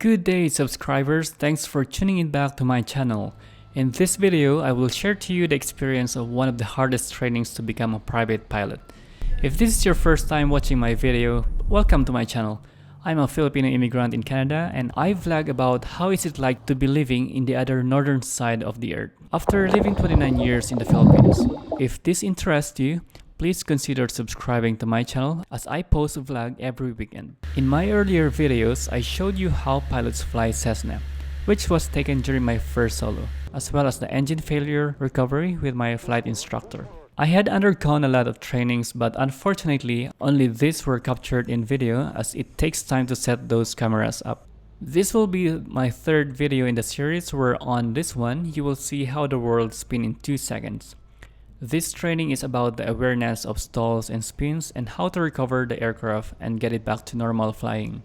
Good day subscribers, thanks for tuning in back to my channel. In this video, I will share to you the experience of one of the hardest trainings to become a private pilot. If this is your first time watching my video, welcome to my channel. I'm a Filipino immigrant in Canada and I vlog about how is it like to be living in the other northern side of the earth after living 29 years in the Philippines. If this interests you, please consider subscribing to my channel as I post a vlog every weekend. In my earlier videos, I showed you how pilots fly Cessna, which was taken during my first solo, as well as the engine failure recovery with my flight instructor. I had undergone a lot of trainings, but unfortunately, only these were captured in video as it takes time to set those cameras up. This will be my third video in the series where on this one, you will see how the world spins in 2 seconds. This training is about the awareness of stalls and spins and how to recover the aircraft and get it back to normal flying.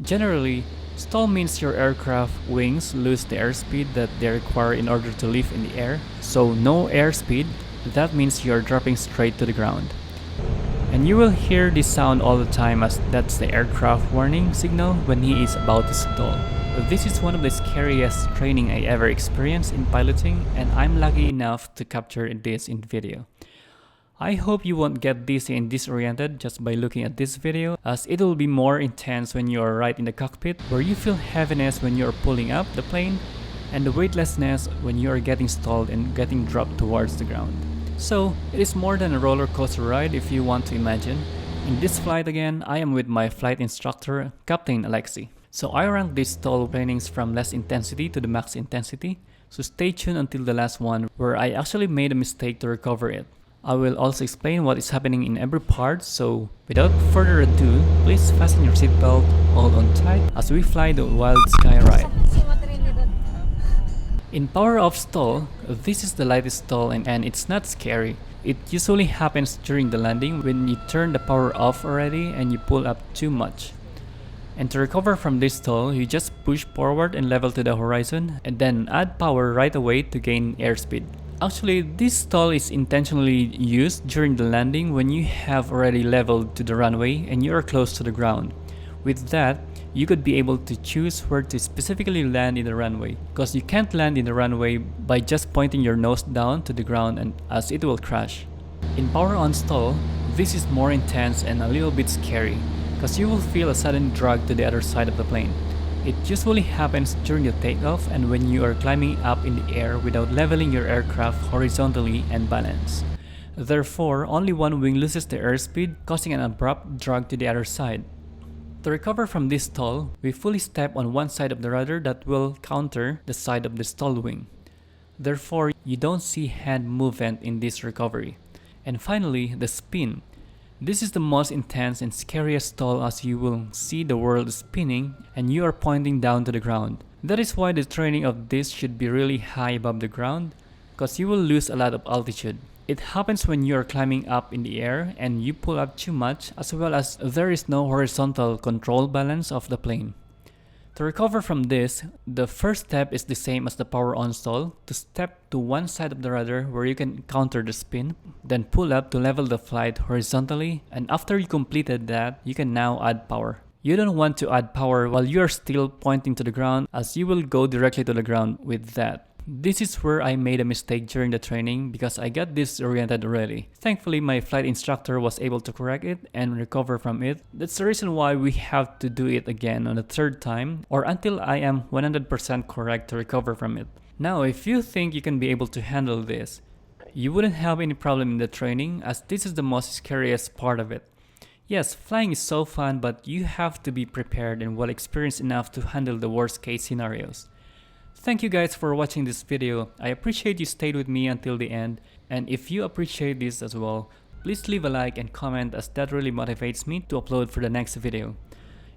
Generally, stall means your aircraft wings lose the airspeed that they require in order to live in the air. So no airspeed, that means you're dropping straight to the ground. And you will hear this sound all the time as that's the aircraft warning signal when he is about to stall. This is one of the scariest training I ever experienced in piloting, and I'm lucky enough to capture this in video. I hope you won't get dizzy and disoriented just by looking at this video, as it will be more intense when you are right in the cockpit, where you feel heaviness when you are pulling up the plane, and the weightlessness when you are getting stalled and getting dropped towards the ground. So, it is more than a roller coaster ride if you want to imagine. In this flight again, I am with my flight instructor, Captain Alexey. So I rank these stall trainings from less intensity to the max intensity, so stay tuned until the last one where I actually made a mistake to recover it. I will also explain what is happening in every part, so without further ado, please fasten your seatbelt, hold on tight as we fly the wild sky ride. In power off stall, this is the lightest stall and it's not scary. It usually happens during the landing when you turn the power off already and you pull up too much. And to recover from this stall, you just push forward and level to the horizon and then add power right away to gain airspeed. Actually, this stall is intentionally used during the landing when you have already leveled to the runway and you are close to the ground. With that, you could be able to choose where to specifically land in the runway, because you can't land in the runway by just pointing your nose down to the ground and as it will crash. In power on stall, this is more intense and a little bit scary, because you will feel a sudden drag to the other side of the plane. It usually happens during the takeoff and when you are climbing up in the air without leveling your aircraft horizontally and balanced. Therefore, only one wing loses the airspeed, causing an abrupt drag to the other side. To recover from this stall, we fully step on one side of the rudder that will counter the side of the stall wing. Therefore, you don't see hand movement in this recovery. And finally, the spin. This is the most intense and scariest stall as you will see the world spinning and you are pointing down to the ground. That is why the training of this should be really high above the ground, because you will lose a lot of altitude. It happens when you are climbing up in the air and you pull up too much, as well as there is no horizontal control balance of the plane. To recover from this, the first step is the same as the power on stall, to step to one side of the rudder where you can counter the spin, then pull up to level the flight horizontally, and after you completed that, you can now add power. You don't want to add power while you are still pointing to the ground, as you will go directly to the ground with that. This is where I made a mistake during the training because I got disoriented already. Thankfully, my flight instructor was able to correct it and recover from it. That's the reason why we have to do it again on the third time or until I am 100% correct to recover from it. Now, if you think you can be able to handle this, you wouldn't have any problem in the training as this is the most scariest part of it. Yes, flying is so fun, but you have to be prepared and well experienced enough to handle the worst case scenarios. Thank you guys for watching this video. I appreciate you stayed with me until the end, and if you appreciate this as well, please leave a like and comment as that really motivates me to upload for the next video.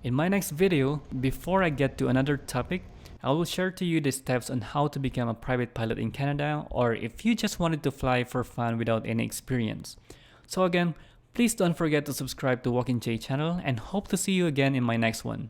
In my next video, before I get to another topic, I will share to you the steps on how to become a private pilot in Canada, or if you just wanted to fly for fun without any experience. So again, please don't forget to subscribe to Walking J channel and hope to see you again in my next one.